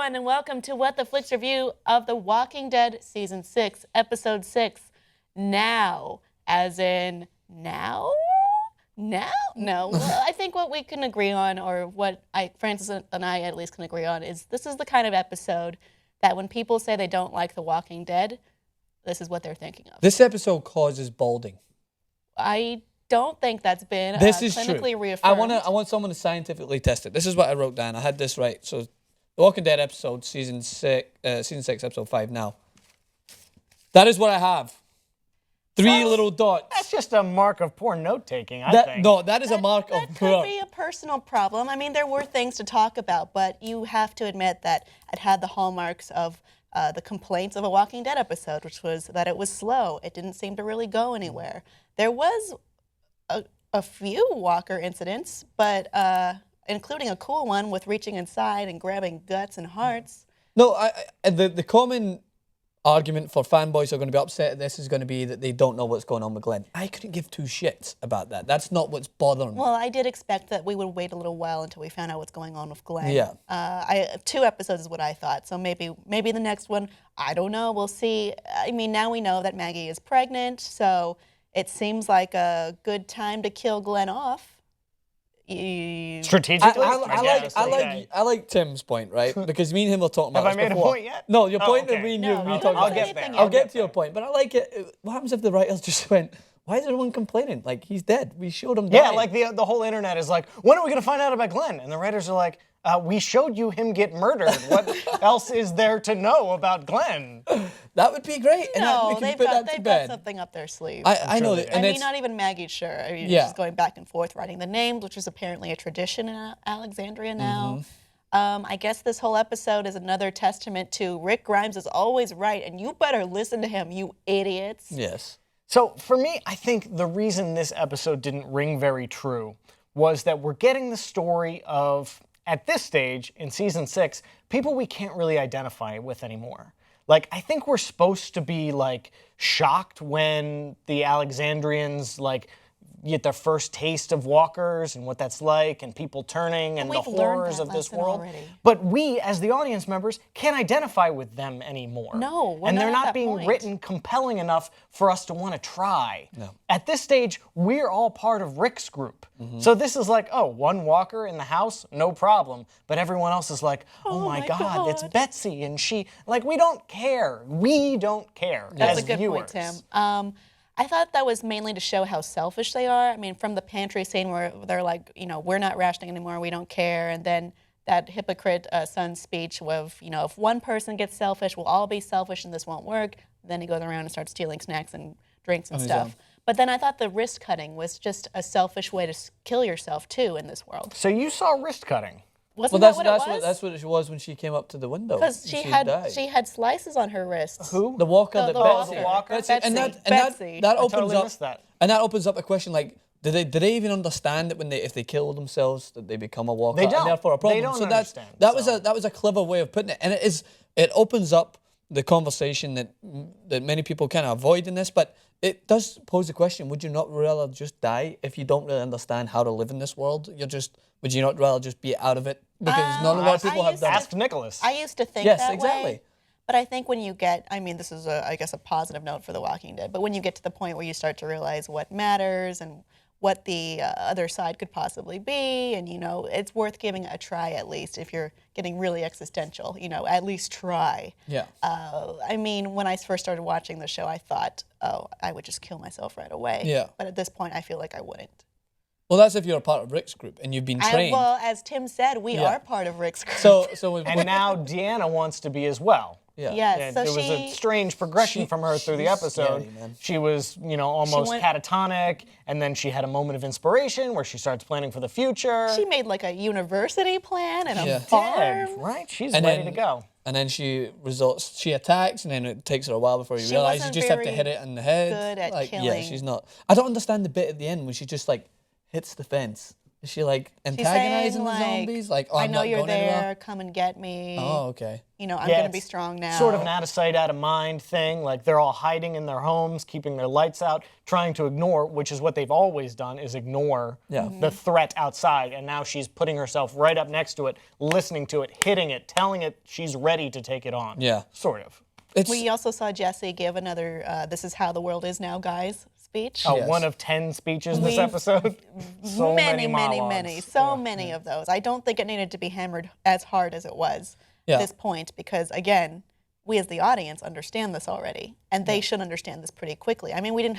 everyone, and welcome to What the Flicks review of The Walking Dead Season 6, Episode 6. Now, as in now? Now? No. Well, I think what we can agree on, or what Francis and I at least can agree on, is this is the kind of episode that when people say they don't like The Walking Dead, this is what they're thinking of. This episode causes balding. I don't think that's been clinically reaffirmed. I want someone to scientifically test it. This is what I wrote down. I had this right. So, The Walking Dead episode, season 6, episode 5 now. That is what I have. Three little dots. That's just a mark of poor note-taking, I think. No, that is a mark of poor. That could be a personal problem. I mean, there were things to talk about, but you have to admit that it had the hallmarks of the complaints of a Walking Dead episode, which was that it was slow. It didn't seem to really go anywhere. There was a few Walker incidents, but including a cool one with reaching inside and grabbing guts and hearts. No, the common argument for fanboys who are going to be upset at this is going to be that they don't know what's going on with Glenn. I couldn't give two shits about that. That's not what's bothering me. Well, I did expect that we would wait a little while until we found out what's going on with Glenn. Yeah. 2 episodes is what I thought, so maybe the next one, I don't know, we'll see. I mean, now we know that Maggie is pregnant, so it seems like a good time to kill Glenn off. Strategically? I like Tim's point, right? Because me and him were talking about Have this I made before. a point yet? No, your point okay. that me and No, you talking I'll about. get there. I'll get to your point, but I like it. What happens if the writers just went, why is everyone complaining? Like, he's dead. We showed him dying. Yeah, like the whole internet is like, when are we going to find out about Glenn? And the writers are like, we showed you him get murdered. What else is there to know about Glenn? That would be great. No, and they've got something up their sleeve. I know that. I mean, not even Maggie's sure. I mean, she's going back and forth writing the names, which is apparently a tradition in Alexandria now. I guess this whole episode is another testament to Rick Grimes is always right, and you better listen to him, you idiots. Yes. So for me, I think the reason this episode didn't ring very true was that we're getting the story of, at this stage in season 6, people we can't really identify with anymore. Like, I think we're supposed to be, like, shocked when the Alexandrians, like, get their first taste of walkers and what that's like and people turning and the horrors of this world. Already. But we, as the audience members, can't identify with them anymore. No, we're and they're not at not that being point. written compelling enough for us to want to try. No. At this stage, we're all part of Rick's group. So this is like, oh, one walker in the house, no problem. But everyone else is like, oh my God, it's Betsy and she, like, we don't care. We don't care That's as a good viewers. point, Tim. I thought that was mainly to show how selfish they are. I mean, from the pantry scene where they're like, you know, we're not rationing anymore, we don't care. And then that hypocrite son speech of, you know, if one person gets selfish, we'll all be selfish and this won't work. Then he goes around and starts stealing snacks and drinks and stuff. But then I thought the wrist cutting was just a selfish way to kill yourself, too, in this world. So you saw wrist cutting. Wasn't that what it was? That's what it was when she came up to the window. Because she had slices on her wrists. Who? The walker that Betsy. Betsy. That I opens totally up missed that. And that opens up a question like, do they even understand that when if they kill themselves that they become a walker? They don't. And therefore a problem. They don't so understand, that was a clever way of putting it, and it opens up the conversation that many people kind of avoid in this, but it does pose the question: would you not rather just die if you don't really understand how to live in this world? Would you not rather just be out of it? Because not a lot of people have done. Ask Nicholas. I used to think Yes, that exactly. way. But I think when you get, I mean, this is, I guess, a positive note for The Walking Dead, but when you get to the point where you start to realize what matters and what the other side could possibly be, and, you know, it's worth giving a try at least if you're getting really existential, you know, at least try. Yeah. I mean, when I first started watching the show, I thought, oh, I would just kill myself right away. Yeah. But at this point, I feel like I wouldn't. Well, that's if you're a part of Rick's group and you've been trained. Well, as Tim said, we are part of Rick's group. And now Deanna wants to be as well. Yeah. Yes, so it was a strange progression from her through the episode. Scary, man. She was, you know, almost catatonic, and then she had a moment of inspiration where she starts planning for the future. She made like a university plan and a Did, farm. right? She's ready to go. And then she attacks, and then it takes her a while before you realize you just have to hit it in the head. Good at Yeah, killing. she's not. I don't understand the bit at the end when she just like hits the fence Is she like She's antagonizing saying, the like, zombies? Like, oh, I I'm know not you're going there. anywhere. Come and get me. Oh, okay. You know, I'm Yeah, going to be it's strong now. Sort of an out of sight, out of mind thing. Like they're all hiding in their homes, keeping their lights out, trying to ignore, which is what they've always done, is ignore the threat outside. And now she's putting herself right up next to it, listening to it, hitting it, telling it she's ready to take it on. Yeah. Sort of. We also saw Jesse give another "This is how the world is now, guys" speech. Oh, Yes. one of 10 speeches this We've- episode. So many, monologues. so many of those. I don't think it needed to be hammered as hard as it was Yeah. at this point because, again, we as the audience understand this already, and they should understand this pretty quickly. I mean, we didn't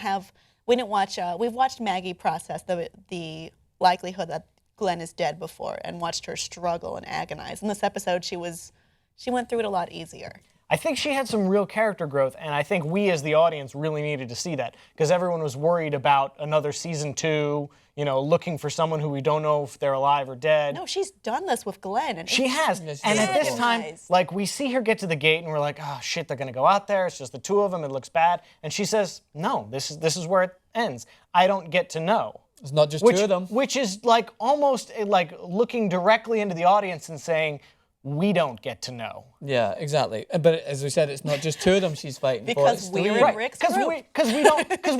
watch. We've watched Maggie process the likelihood that Glenn is dead before, and watched her struggle and agonize. In this episode, she went through it a lot easier. I think she had some real character growth, and I think we as the audience really needed to see that because everyone was worried about another season 2, you know, looking for someone who we don't know if they're alive or dead. No, she's done this with Glenn, and She has. Yes, And she at this has. time, Nice. like, we see her get to the gate and we're like, oh, shit, they're going to go out there. It's just the two of them. It looks bad. And she says, no, this is where it ends. I don't get to know. It's not just Which, two of them. which is like almost like looking directly into the audience and saying, we don't get to know. Yeah, exactly. But as we said, it's not just two of them she's fighting for. Because It's we're three. in Rick's Because group.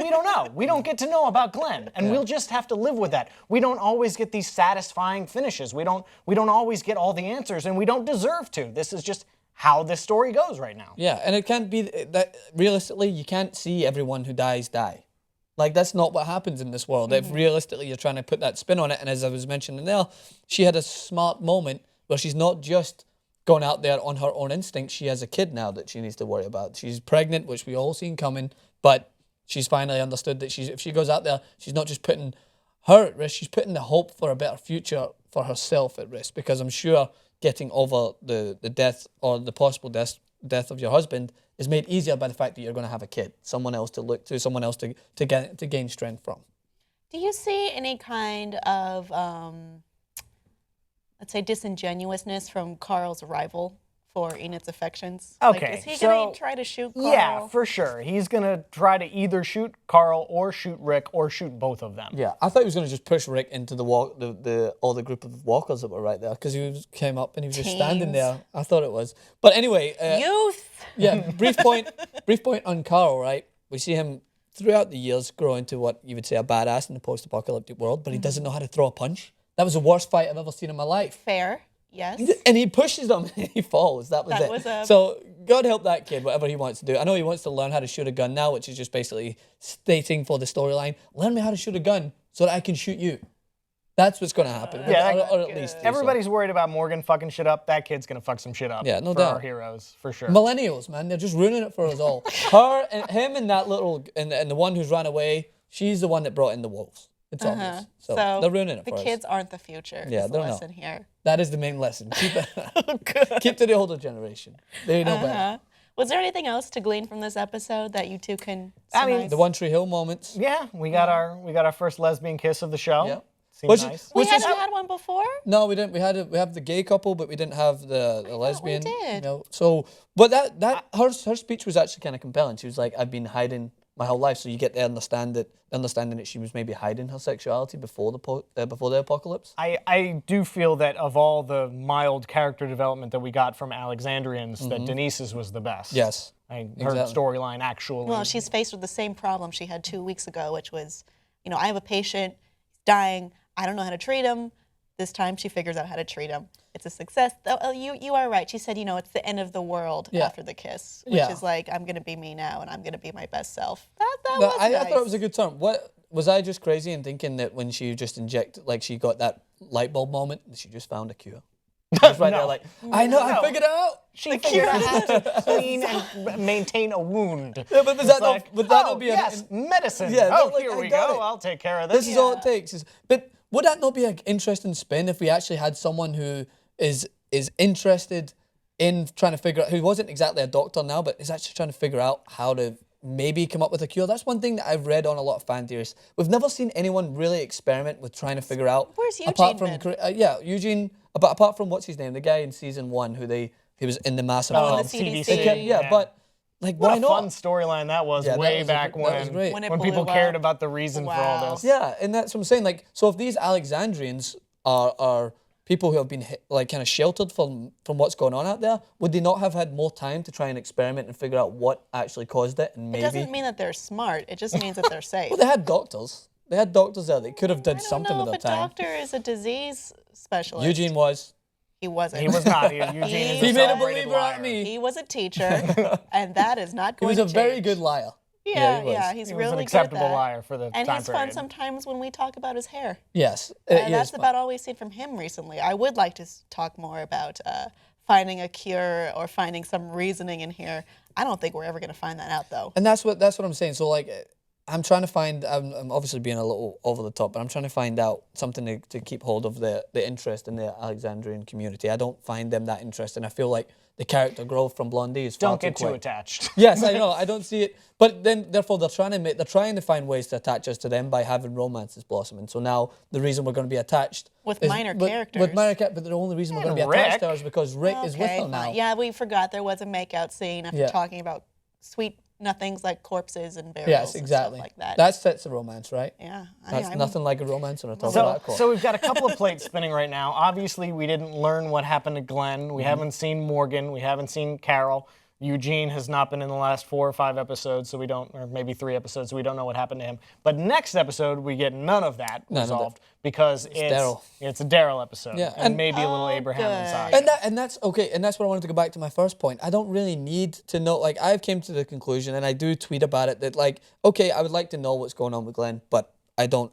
we don't know. We don't get to know about Glenn, and we'll just have to live with that. We don't always get these satisfying finishes. We don't always get all the answers, and we don't deserve to. This is just how this story goes right now. Yeah, and it can't be that realistically, you can't see everyone who dies die. Like, that's not what happens in this world. If realistically you're trying to put that spin on it, and as I was mentioning there, she had a smart moment where she's not just going out there on her own instinct. She has a kid now that she needs to worry about. She's pregnant, which we all seen coming, but she's finally understood that if she goes out there, she's not just putting her at risk, she's putting the hope for a better future for herself at risk, because I'm sure getting over the death or the possible death of your husband is made easier by the fact that you're going to have a kid, someone else to look to, someone else to gain strength from. Do you see any kind of, let's say, disingenuousness from Carl's rival for Enid's affections? Okay, Like, is he so- going to try to shoot Carl? Yeah, for sure. He's gonna try to either shoot Carl or shoot Rick or shoot both of them. Yeah, I thought he was going to just push Rick into the all the group of walkers that were right there, because came up and he was just standing Teens. there. I thought it was. But anyway, Youth! yeah, brief point on Carl, right? We see him throughout the years grow into what you would say a badass in the post-apocalyptic world, but he doesn't know how to throw a punch. That was the worst fight I've ever seen in my life. Fair, yes. And he pushes him and he falls. That was That it. was a- So God help that kid, whatever he wants to do. I know he wants to learn how to shoot a gun now, which is just basically stating for the storyline, learn me how to shoot a gun so that I can shoot you. That's what's going to happen. Yeah, or at least. Everybody's worried about Morgan fucking shit up. That kid's gonna fuck some shit up. Yeah, no for doubt. our heroes, for sure. Millennials, man, they're just ruining it for us all. Him and that little, and the one who's ran away, she's the one that brought in the wolves. It's obvious. So they're ruining it the for us. kids aren't the future. Yeah, is the they're not. lesson here. That is the main lesson. Keep to the older generation. They know better. Was there anything else to glean from this episode that you two can I mean, surmise? The One Tree Hill moments. Yeah, we got our first lesbian kiss of the show. Yeah. Seemed Which- nice. we which is- hadn't had one before? No, we didn't. We have the gay couple, but we didn't have the lesbian. did. You know, so, but that her speech was actually kind of compelling. She was like, "I've been hiding my whole life," so you get to understanding that she was maybe hiding her sexuality before the apocalypse. I do feel that of all the mild character development that we got from Alexandrians, that Denise's was the best. Yes. Her Exactly. storyline actually. Well, she's faced with the same problem she had 2 weeks ago, which was, I have a patient, he's dying, I don't know how to treat him. This time she figures out how to treat him. It's a success. Oh, you are right. She said, it's the end of the world Yeah. after the kiss, which Yeah. is like, I'm going to be me now and I'm going to be my best self. That No, was I nice. thought it was a good term. What was I just crazy in thinking that when she just injected, like she got that light bulb moment, that she just found a cure? Just right there, like, I know, I figured it out. She figured out how to clean and maintain a wound. Yeah, but would that not be yes, medicine. Yeah, oh, like, here I we got go. it. I'll take care of this. This is all it takes. But would that not be an interesting spin if we actually had someone who is interested in trying to figure out, who wasn't exactly a doctor now, but is actually trying to figure out how to maybe come up with a cure? That's one thing that I've read on a lot of fan theories. We've never seen anyone really experiment with trying to figure out. Where's apart Eugene from Eugene, but apart from what's his name, the guy in season 1 he was in the massive Oh, pub. the CDC. Yeah, but Like, What why a not? fun storyline that was Yeah, way that was back that was great. When it when people blew cared up. about the reason for all Wow. this. Yeah, and that's what I'm saying. Like, so if these Alexandrians are people who have been like kind of sheltered from what's going on out there, would they not have had more time to try and experiment and figure out what actually caused it? And It maybe doesn't mean that they're smart. It just means that they're safe. well, they had doctors. They had doctors there. They could have I done don't something know with if their a time. doctor is a disease specialist. Eugene was. He wasn't. He was not. Eugene is He a made a celebrated believer out liar. of me. He was a teacher, and that is not He going was to a very change. good liar. Yeah, he was. he's He was really an good acceptable at that. liar for the And time he's fun period. sometimes when we talk about his hair. Yes, That's about all we've seen from him recently. I would like to talk more about finding a cure or finding some reasoning in here. I don't think we're ever going to find that out, though. And that's what I'm saying. So like, I'm trying to find. I'm obviously being a little over the top, but I'm trying to find out something to keep hold of the interest in the Alexandrian community. I don't find them that interesting. I feel like the character growth from Blondie is far Don't get too quick. attached. Yes, I know. I don't see it. But then, therefore, they're trying to find ways to attach us to them by having romances blossoming. So now the reason we're going to be attached With is- minor with characters. minor characters, but the only reason we're going to be And attached to Rick. her is because Rick is with her fine. now. Yeah, we forgot there was a makeout scene after Yeah. talking about sweet nothings like corpses and burials Yes, and exactly. stuff like that. That sets a romance, right? Yeah. That's I'm- nothing like a romance on a top of So, that court. so we've got a couple of plates spinning right now. Obviously, we didn't learn what happened to Glenn. We haven't seen Morgan. We haven't seen Carol. Eugene has not been in the last 4 or 5 episodes, so we don't, or maybe 3 episodes, so we don't know what happened to him. But next episode, we get none of that None of that. resolved because Daryl. it's a Daryl episode, Yeah, and and- maybe a little Oh, Abraham good. inside. And that's okay, and that's what I wanted to go back to my first point. I don't really need to know. Like, I've came to the conclusion, and I do tweet about it, that like, okay, I would like to know what's going on with Glenn, but I don't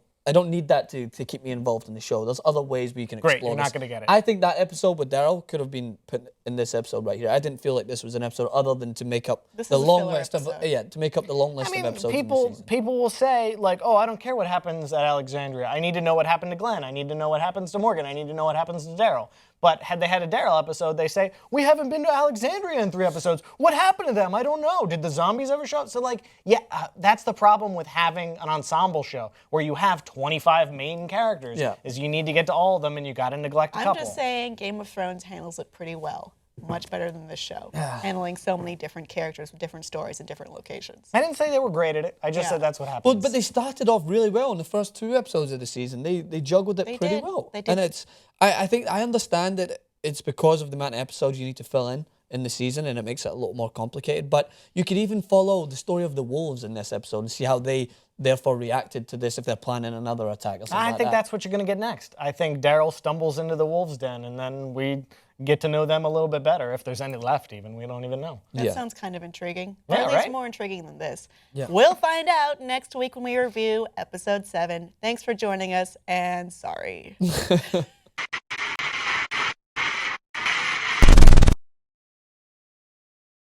need that to keep me involved in the show. There's other ways we can Great, explore you're not this. gonna get it. I think that episode with Daryl could have been put in this episode right here. I didn't feel like this was an episode other than to make up This the is a long filler list episode. to make up the long list I mean, of episodes in the season. people will say, like, oh, I don't care what happens at Alexandria. I need to know what happened to Glenn. I need to know what happens to Morgan. I need to know what happens to Daryl. But had they had a Daryl episode, they say, we haven't been to Alexandria in 3 episodes. What happened to them? I don't know. Did the zombies ever show up? So, like, yeah, that's the problem with having an ensemble show where you have 25 main characters. Yeah. Is you need to get to all of them and you got to neglect a I'm couple. just saying Game of Thrones handles it pretty well. Much better than this show. Handling so many different characters with different stories and different locations. I didn't say they were great at it. I just Yeah. said that's what happens. Well, but they started off really well in the first 2 episodes of the season. They juggled it They pretty did. well. They did. And it's I think I understand that it's because of the amount of episodes you need to fill in the season, and it makes it a little more complicated. But you could even follow the story of the wolves in this episode and see how they therefore reacted to this if they're planning another attack or something I like think that. that's what you're going to get next. I think Daryl stumbles into the wolves' den, and then we get to know them a little bit better. If there's any left, even we don't even know. That Yeah. sounds kind of intriguing. Yeah, Or at least right? more intriguing than this. Yeah. We'll find out next week when we review episode 7. Thanks for joining us, and sorry.